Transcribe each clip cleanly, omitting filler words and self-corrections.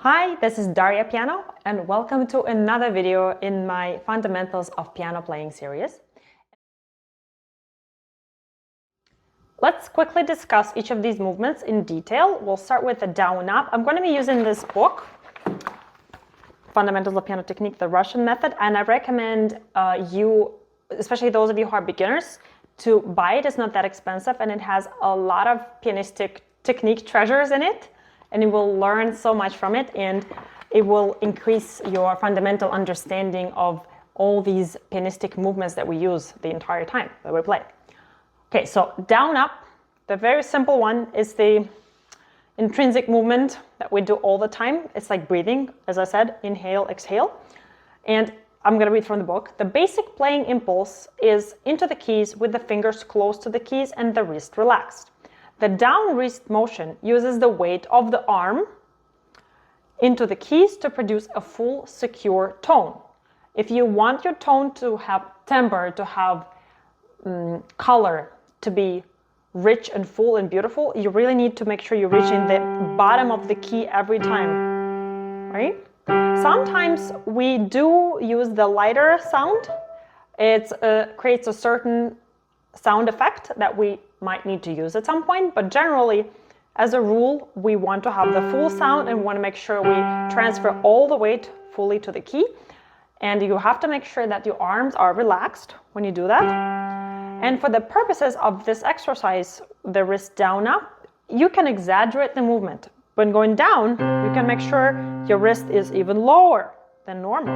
Hi, this is Daria Piano, and welcome to another video in my Fundamentals of Piano Playing series. Let's quickly discuss each of these movements in detail. We'll start with the down-up. I'm going to be using this book, Fundamentals of Piano Technique, the Russian method, and I recommend you, especially those of you who are beginners, to buy it. It's not that expensive, and it has a lot of pianistic technique treasures in it. And you will learn so much from it, and it will increase your fundamental understanding of all these pianistic movements that we use the entire time that we play. Okay, so down up, the very simple one is the intrinsic movement that we do all the time. It's like breathing, as I said, inhale, exhale. And I'm going to read from the book. The basic playing impulse is into the keys with the fingers close to the keys and the wrist relaxed. The down wrist motion uses the weight of the arm into the keys to produce a full, secure tone. If you want your tone to have timbre, to have color, to be rich and full and beautiful, you really need to make sure you reach in the bottom of the key every time, right? Sometimes we do use the lighter sound. It creates a certain sound effect that we might need to use at some point, but generally, as a rule, we want to have the full sound and want to make sure we transfer all the weight fully to the key. And you have to make sure that your arms are relaxed when you do that. And for the purposes of this exercise, the wrist down up, you can exaggerate the movement. When going down, you can make sure your wrist is even lower than normal.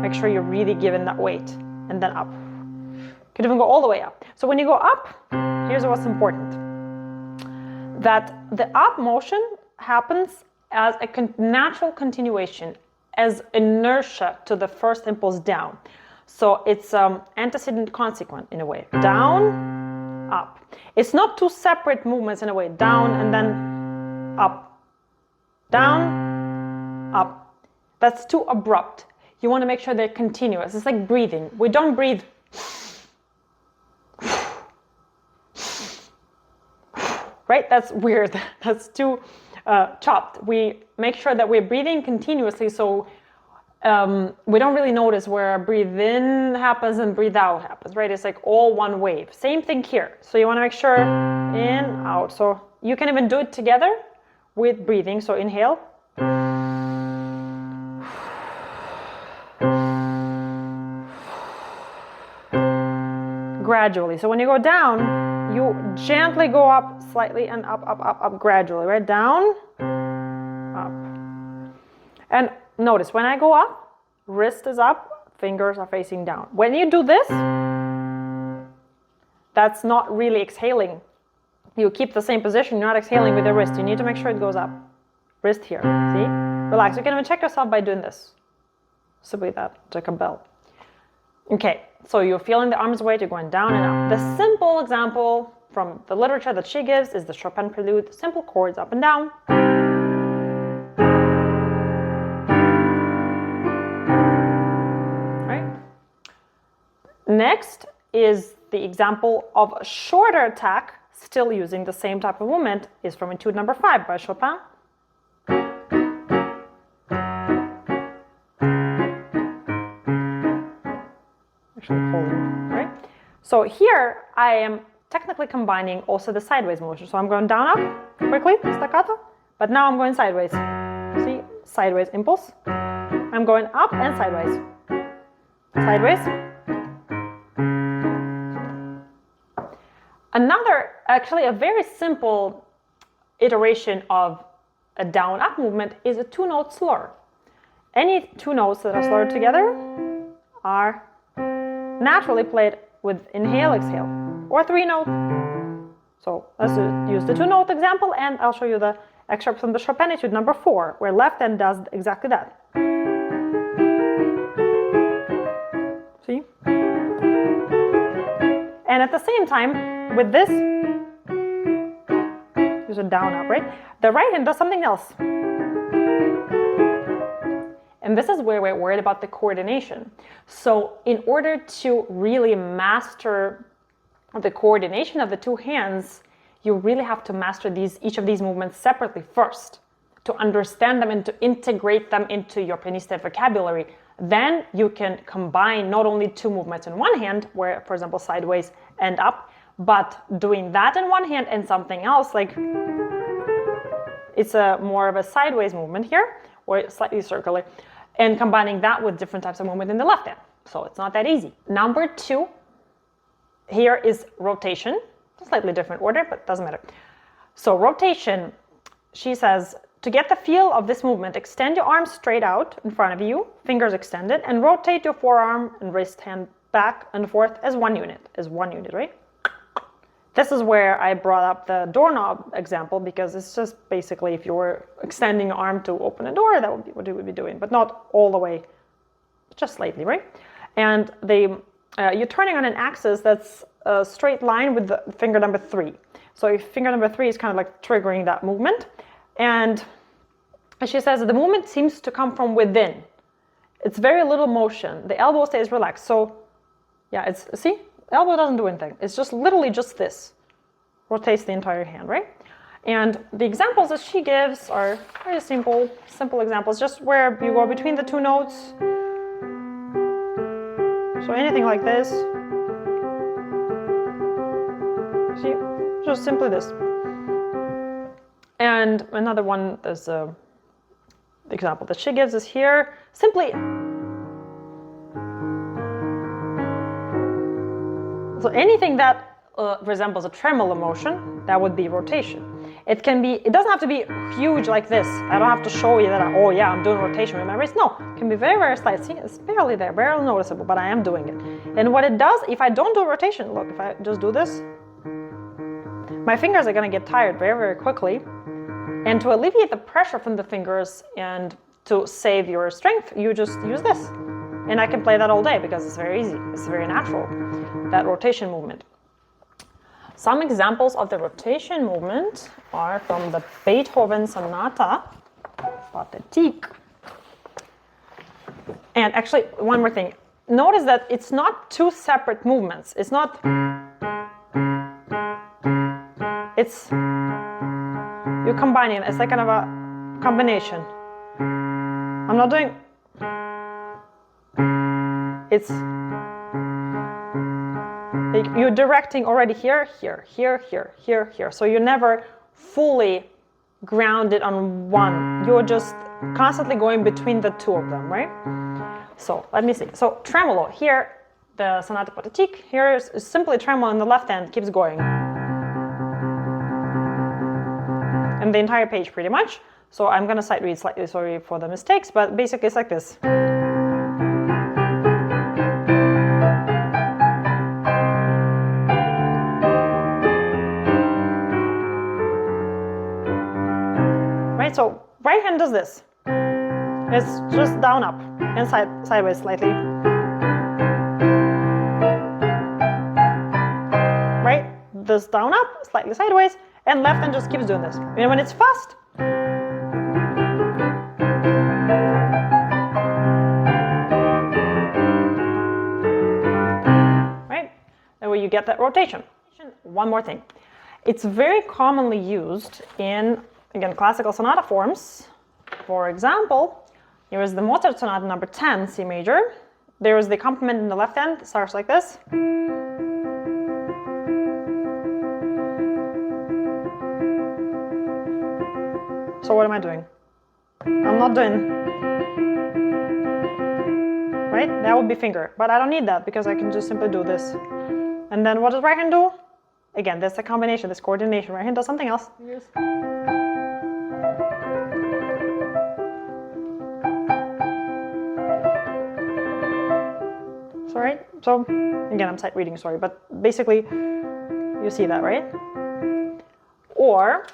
Make sure you're really giving that weight, and then up. You can even go all the way up. So when you go up, here's what's important. That the up motion happens as a natural continuation, as inertia to the first impulse down. So it's antecedent consequent in a way. Down, up. It's not two separate movements in a way. Down and then up. Down, up. That's too abrupt. You want to make sure they're continuous. It's like breathing. We don't breathe right? That's weird. That's too chopped. We make sure that we're breathing continuously, so we don't really notice where breathe in happens and breathe out happens, right? It's like all one wave. Same thing here. So you want to make sure in, out. So you can even do it together with breathing. So inhale. Gradually. So when you go down, you gently go up slightly and up, up, up, up gradually, right? Down, up. And notice when I go up, wrist is up, fingers are facing down. When you do this, that's not really exhaling. You keep the same position, you're not exhaling with the wrist. You need to make sure it goes up. Wrist here, see? Relax. You can even check yourself by doing this. Simply that, like a bell. Okay, so you're feeling the arm's weight, you're going down and up. The simple example from the literature that she gives is the Chopin prelude, simple chords up and down. Right? Next is the example of a shorter attack, still using the same type of movement, is from Etude number 5 by Chopin. Holding, right? So here I am technically combining also the sideways motion. So I'm going down up quickly, staccato, but now I'm going sideways. See, sideways impulse. I'm going up and sideways. Sideways. Another, actually a very simple iteration of a down-up movement is a two-note slur. Any two notes that are slurred together are naturally played with inhale, exhale, or three note. So let's use the two note example, and I'll show you the excerpt from the Chopin Etude number 4, where left hand does exactly that. See? And at the same time, with this, use a down up, right? The right hand does something else. And this is where we're worried about the coordination. So in order to really master the coordination of the two hands, you really have to master each of these movements separately first. to understand them and to integrate them into your pianistic vocabulary, then you can combine not only two movements in one hand, where, for example, sideways and up, but doing that in one hand and something else, like it's a more of a sideways movement here, or slightly circular, and combining that with different types of movement in the left hand. So it's not that easy. Number 2 here is rotation. Slightly different order, but doesn't matter. So rotation, she says, to get the feel of this movement, extend your arms straight out in front of you, fingers extended, and rotate your forearm and wrist hand back and forth as one unit, right? This is where I brought up the doorknob example, because it's just basically if you were extending your arm to open a door, that would be what you would be doing, but not all the way, just slightly, right? And you're turning on an axis that's a straight line with the finger number 3. So if finger number 3 is kind of like triggering that movement. And she says the movement seems to come from within. It's very little motion. The elbow stays relaxed. So yeah, see? Elbow doesn't do anything. It's just literally just this. Rotates the entire hand, right? And the examples that she gives are very simple examples, just where you go between the two notes. So anything like this. See? Just simply this. And another one is the example that she gives is here. Simply. So anything that resembles a tremolo motion, that would be rotation. It doesn't have to be huge like this. I don't have to show you that, oh yeah, I'm doing rotation with my wrist. No, it can be very, very slight. See, it's barely there, barely noticeable, but I am doing it. And what it does, if I don't do rotation, look, if I just do this, my fingers are gonna get tired very, very quickly. And to alleviate the pressure from the fingers and to save your strength, you just use this. And I can play that all day because it's very easy. It's very natural, that rotation movement. Some examples of the rotation movement are from the Beethoven Sonata Pathétique. And actually, one more thing. Notice that it's not two separate movements. It's not... You're combining it. It's like kind of a combination. I'm not doing... It's... You're directing already here, here, here, here, here, here. So you're never fully grounded on one. You're just constantly going between the two of them, right? So let me see. So tremolo, here, the Sonata Pathétique, here is simply tremolo in the left hand, keeps going. And the entire page pretty much. So I'm gonna sight read slightly, sorry for the mistakes, but basically it's like this. Right, so right hand does this. It's just down, up, and sideways slightly. Right, this down, up, slightly sideways, and left hand just keeps doing this. And when it's fast, right, and where you get that rotation. One more thing. It's very commonly used in, again, classical sonata forms. For example, here is the Mozart Sonata number 10, C major. There is the accompaniment in the left hand. It starts like this. So what am I doing? I'm not doing, right? That would be finger, but I don't need that because I can just simply do this. And then what does right hand do? Again, there's a combination, this coordination. Right hand does something else. Yes. So, right? So, again, I'm sight reading, sorry, but basically, you see that, right? Or,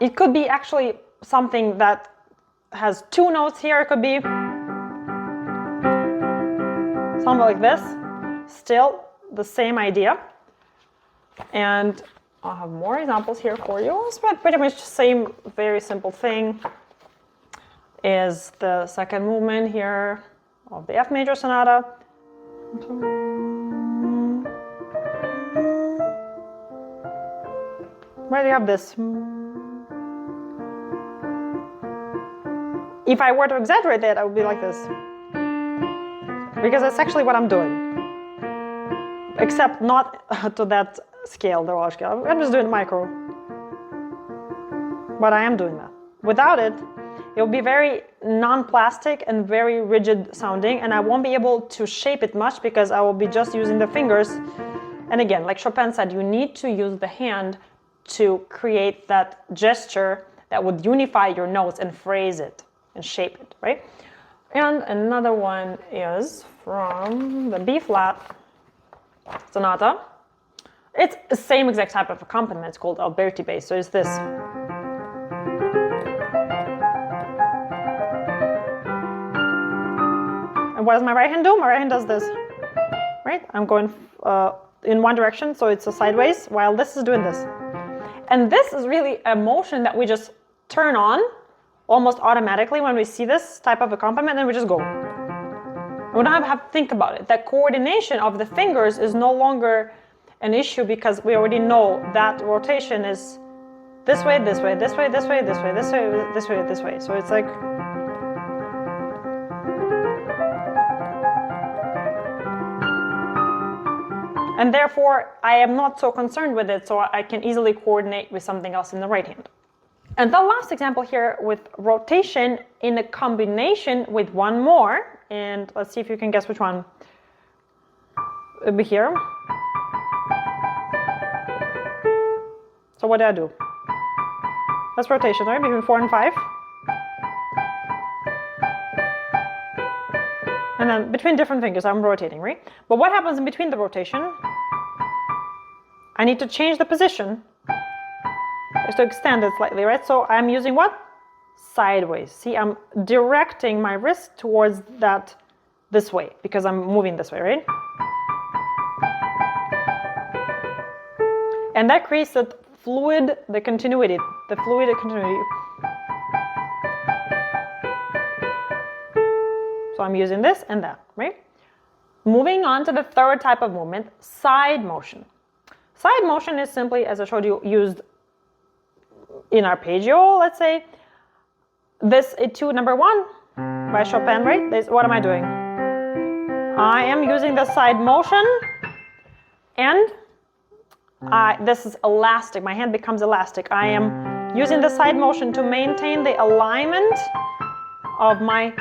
it could be actually something that has two notes here. It could be something like this. Still the same idea. And I'll have more examples here for you. It's pretty much the same, very simple thing. Is the second movement here of the F major sonata. Right, you have this. If I were to exaggerate that, I would be like this. Because that's actually what I'm doing. Except not to that scale, the large scale. I'm just doing micro. But I am doing that. Without it, it will be very non-plastic and very rigid sounding, and I won't be able to shape it much because I will be just using the fingers. And again, like Chopin said, you need to use the hand to create that gesture that would unify your notes and phrase it and shape it, right? And another one is from the B flat sonata. It's the same exact type of accompaniment. It's called Alberti bass. So it's this. And what does my right hand do? My right hand does this, right? I'm going in one direction, so it's a sideways, while this is doing this. And this is really a motion that we just turn on almost automatically when we see this type of accompaniment, and we just go. We don't have to think about it. That coordination of the fingers is no longer an issue because we already know that rotation is this way, this way, this way, this way, this way, this way, this way, this way. So it's like. And therefore, I am not so concerned with it, so I can easily coordinate with something else in the right hand. And the last example here with rotation in a combination with one more, and let's see if you can guess which one. It'll be here. So what do I do? That's rotation, right? Between 4 and 5. And then between different fingers, I'm rotating, right? But what happens in between the rotation? I need to change the position just to extend it slightly, right? So I'm using what? Sideways. See, I'm directing my wrist towards that this way because I'm moving this way, right? And that creates the continuity. So I'm using this and that, right? Moving on to the third type of movement, side motion. Side motion is simply, as I showed you, used in arpeggio, let's say. This Etude number 1 by Chopin, right? What am I doing? I am using the side motion, and this is elastic. My hand becomes elastic. I am using the side motion to maintain the alignment of my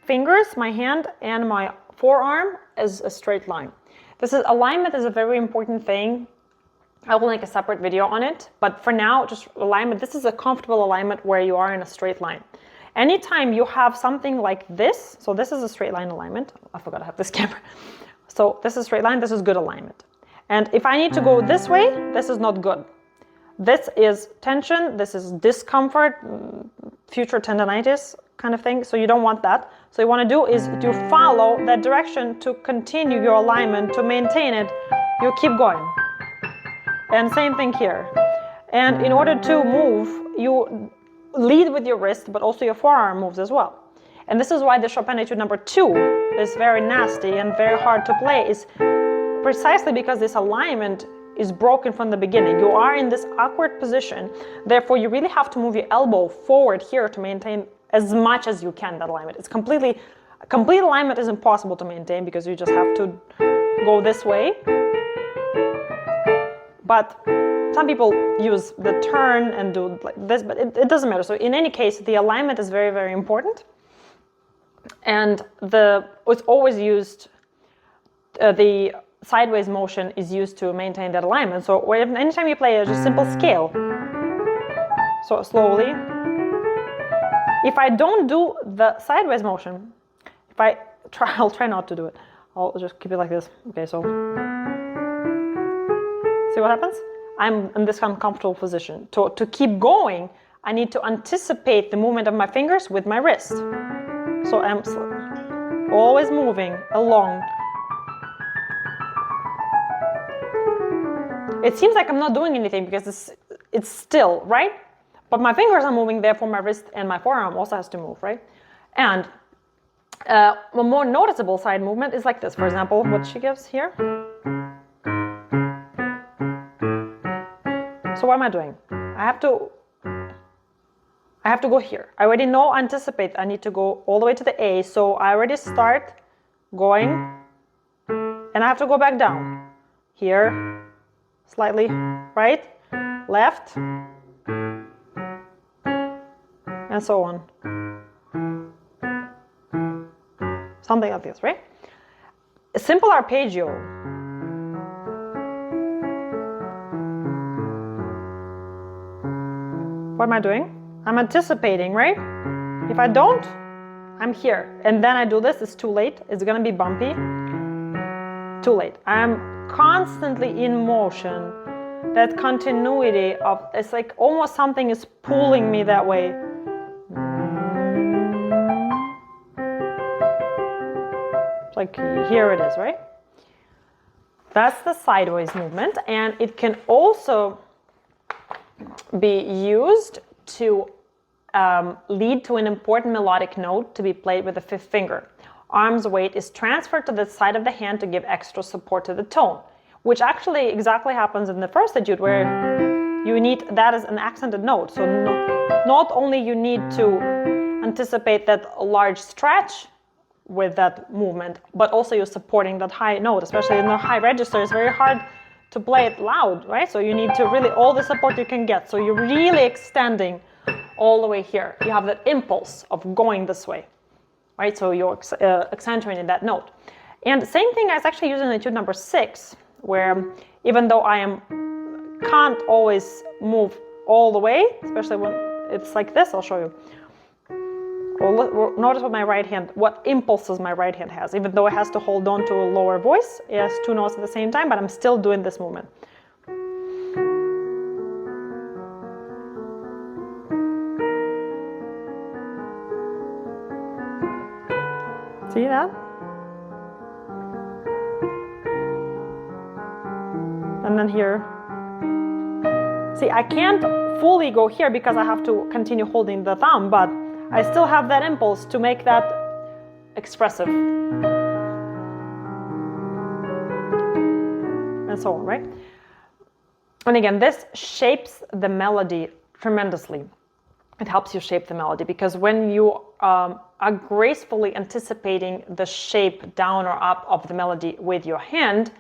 fingers, my hand, and my forearm as a straight line. Alignment is a very important thing. I will make a separate video on it, but for now, just alignment. This is a comfortable alignment where you are in a straight line. Anytime you have something like this, so this is a straight line alignment. I forgot I have this camera. So this is straight line, this is good alignment. And if I need to go this way, this is not good. This is tension, this is discomfort, future tendonitis kind of thing. So you don't want that. So you want to do is to follow that direction to continue your alignment, to maintain it. You keep going. And same thing here. And in order to move, you lead with your wrist, but also your forearm moves as well. And this is why the Chopin Etude number 2 is very nasty and very hard to play, is precisely because this alignment is broken from the beginning. You are in this awkward position. Therefore, you really have to move your elbow forward here to maintain as much as you can that alignment. It's complete alignment is impossible to maintain because you just have to go this way. But some people use the turn and do like this, but it doesn't matter. So in any case, the alignment is very, very important. And it's always used, the sideways motion is used to maintain that alignment. So anytime you play a just simple scale, so slowly, if I don't do the sideways motion, I'll try not to do it. I'll just keep it like this. Okay, so see what happens? I'm in this uncomfortable position. To keep going, I need to anticipate the movement of my fingers with my wrist. So I'm always moving along. It seems like I'm not doing anything because it's still, right? But my fingers are moving, therefore my wrist and my forearm also has to move, right? And a more noticeable side movement is like this. For example, what she gives here. So what am I doing? I have to go here. I already know, anticipate, I need to go all the way to the A. So I already start going, and I have to go back down. Here, slightly right, left, and so on. Something like this, right? A simple arpeggio. What am I doing? I'm anticipating, right? If I don't, I'm here. And then I do this, it's too late. It's gonna be bumpy. Too late. I'm constantly in motion. That continuity of, it's like almost something is pulling me that way. Like here it is, right? That's the sideways movement, and it can also be used to lead to an important melodic note to be played with the fifth finger. Arm's weight is transferred to the side of the hand to give extra support to the tone, which actually exactly happens in the first etude, where you need that as an accented note. So not only you need to anticipate that large stretch with that movement, but also you're supporting that high note, especially in the high register. It's very hard to play it loud, right? So you need to really all the support you can get. So you're really extending all the way here. You have that impulse of going this way, right? So you're accentuating that note. And the same thing is actually used in etude number 6, where even though can't always move all the way, especially when it's like this, I'll show you. Well, notice what impulses my right hand has. Even though it has to hold on to a lower voice, it has 2 notes at the same time, but I'm still doing this movement. See that? And then here. See, I can't fully go here because I have to continue holding the thumb, but I still have that impulse to make that expressive. And so on, right? And again, this shapes the melody tremendously. It helps you shape the melody, because when you are gracefully anticipating the shape down or up of the melody with your hand,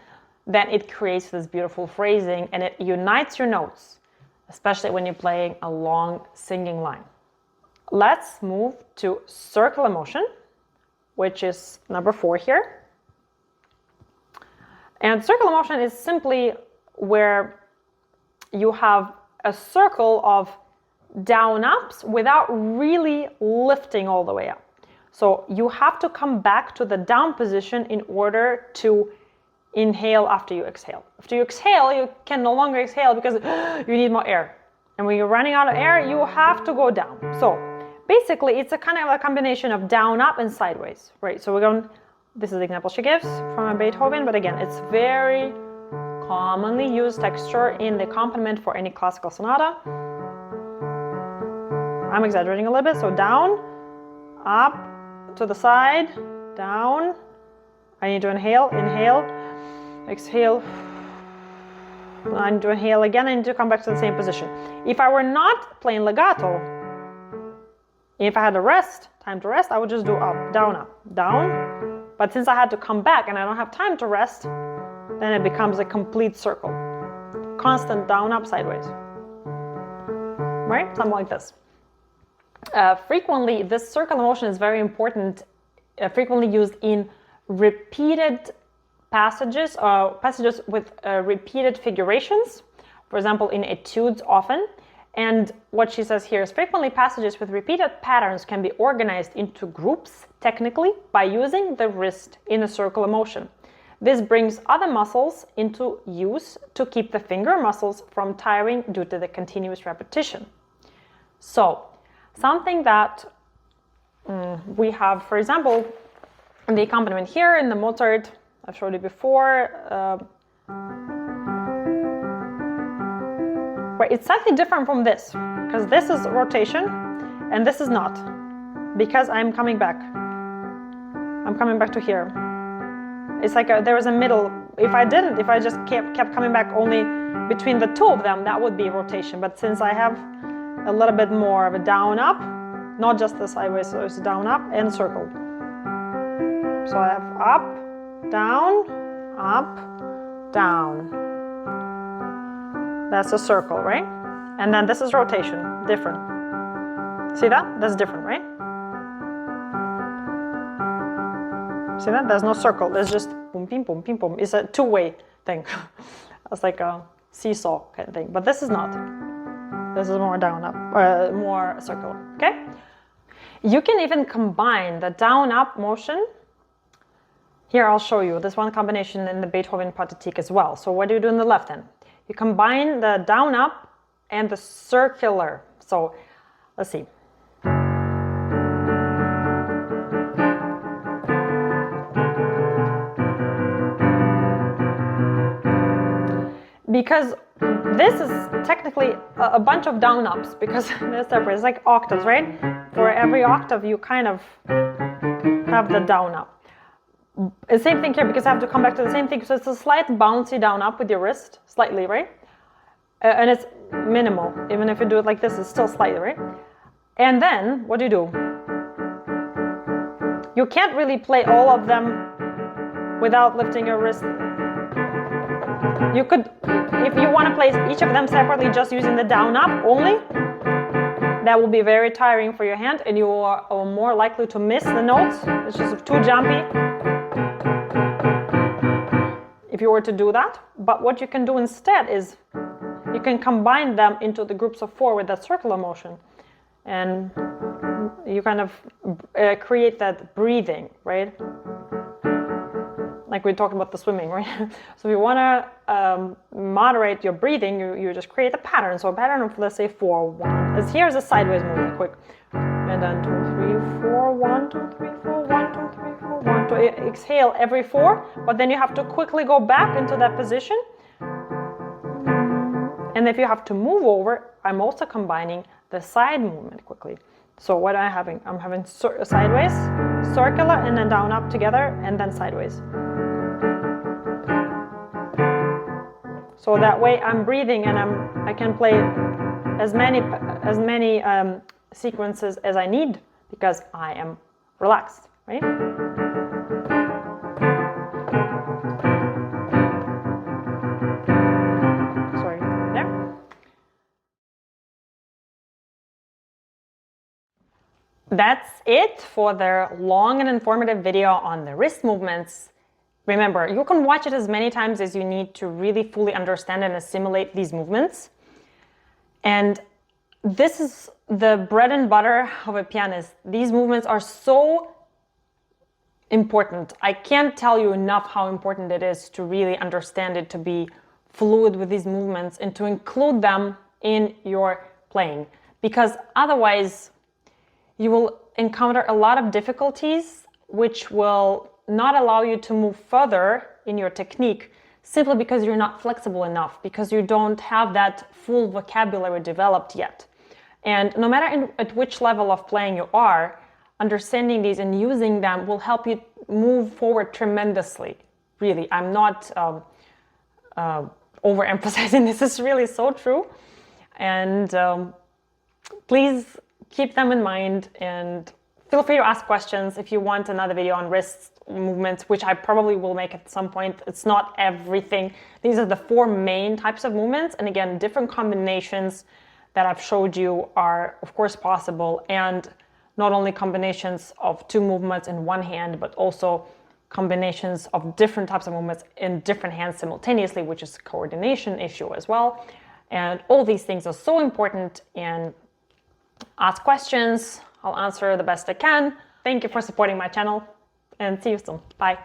then it creates this beautiful phrasing and it unites your notes, especially when you're playing a long singing line. Let's move to circular motion, which is number 4 here. And circular motion is simply where you have a circle of down ups without really lifting all the way up. So you have to come back to the down position in order to inhale after you exhale. After you exhale, you can no longer exhale because you need more air. And when you're running out of air, you have to go down. So basically, it's a kind of a combination of down, up, and sideways, right? So this is the example she gives from a Beethoven, but again, it's very commonly used texture in the accompaniment for any classical sonata. I'm exaggerating a little bit, so down, up, to the side, down. I need to inhale, exhale. I need to inhale again, I need to come back to the same position. If I were not playing legato, if I had time to rest, I would just do up, down, down. But since I had to come back and I don't have time to rest, then it becomes a complete circle. Constant down, up, sideways. Right? Something like this. Frequently, this circular motion is very important, frequently used in repeated passages with repeated figurations, for example, in etudes often. And what she says here is frequently passages with repeated patterns can be organized into groups technically by using the wrist in a circular motion. This brings other muscles into use to keep the finger muscles from tiring due to the continuous repetition. So, something that we have, for example, in the accompaniment here in the Mozart, I've showed you before, right, it's slightly different from this, because this is rotation and this is not, because I'm coming back to here. It's like there was a middle. If I just kept coming back only between the two of them, that would be rotation. But since I have a little bit more of a down up, not just the sideways, so it's down up and circle. So I have up, down. That's a circle, right? And then this is rotation, different. See that? That's different, right? See that? There's no circle. There's just boom, boom, boom, boom, boom. It's a two-way thing. It's like a seesaw kind of thing. But this is not. This is more down, up, more circular, okay? You can even combine the down-up motion. Here, I'll show you. There's one combination in the Beethoven Pathetique as well. So what do you do in the left hand? You combine the down-up and the circular. So let's see. Because this is technically a bunch of down ups because they're separate. It's like octaves, right? For every octave, you kind of have the down up. The same thing here because I have to come back to the same thing. So it's a slight bouncy down up with your wrist, slightly, right? And it's minimal. Even if you do it like this, it's still slightly, right? And then what do? You can't really play all of them without lifting your wrist. You could, if you want to play each of them separately just using the down up only, that will be very tiring for your hand and you are more likely to miss the notes. It's just too jumpy if you were to do that. But what you can do instead is you can combine them into the groups of four with that circular motion. And you kind of create that breathing, right? Like we talked about the swimming, right? So if you want to moderate your breathing, you just create a pattern. So a pattern of, let's say, 4, 1. Here's a sideways movement, quick. And then 2, 3, 4, 1, 2, 3, 4, 1, 2, 3, 4, 1, 2. Exhale every 4, but then you have to quickly go back into that position. And if you have to move over, I'm also combining the side movement quickly. So what am I having? I'm having sideways, circular, and then down up together, and then sideways. So that way I'm breathing and I can play as many sequences as I need because I am relaxed, right? Sorry, there. That's it for the long and informative video on the wrist movements. Remember, you can watch it as many times as you need to really fully understand and assimilate these movements. And this is the bread and butter of a pianist. These movements are so important. I can't tell you enough how important it is to really understand it, to be fluid with these movements and to include them in your playing. Because otherwise, you will encounter a lot of difficulties which will not allow you to move further in your technique simply because you're not flexible enough, because you don't have that full vocabulary developed yet. And no matter at which level of playing you are, understanding these and using them will help you move forward tremendously. Really, I'm not overemphasizing this. Is really so true. And please keep them in mind and feel free to ask questions if you want another video on wrist movements, which I probably will make at some point. It's not everything. These are the 4 main types of movements. And again, different combinations that I've showed you are, of course, possible. And not only combinations of 2 movements in one hand, but also combinations of different types of movements in different hands simultaneously, which is a coordination issue as well. And all these things are so important. And ask questions. I'll answer the best I can. Thank you for supporting my channel and see you soon. Bye.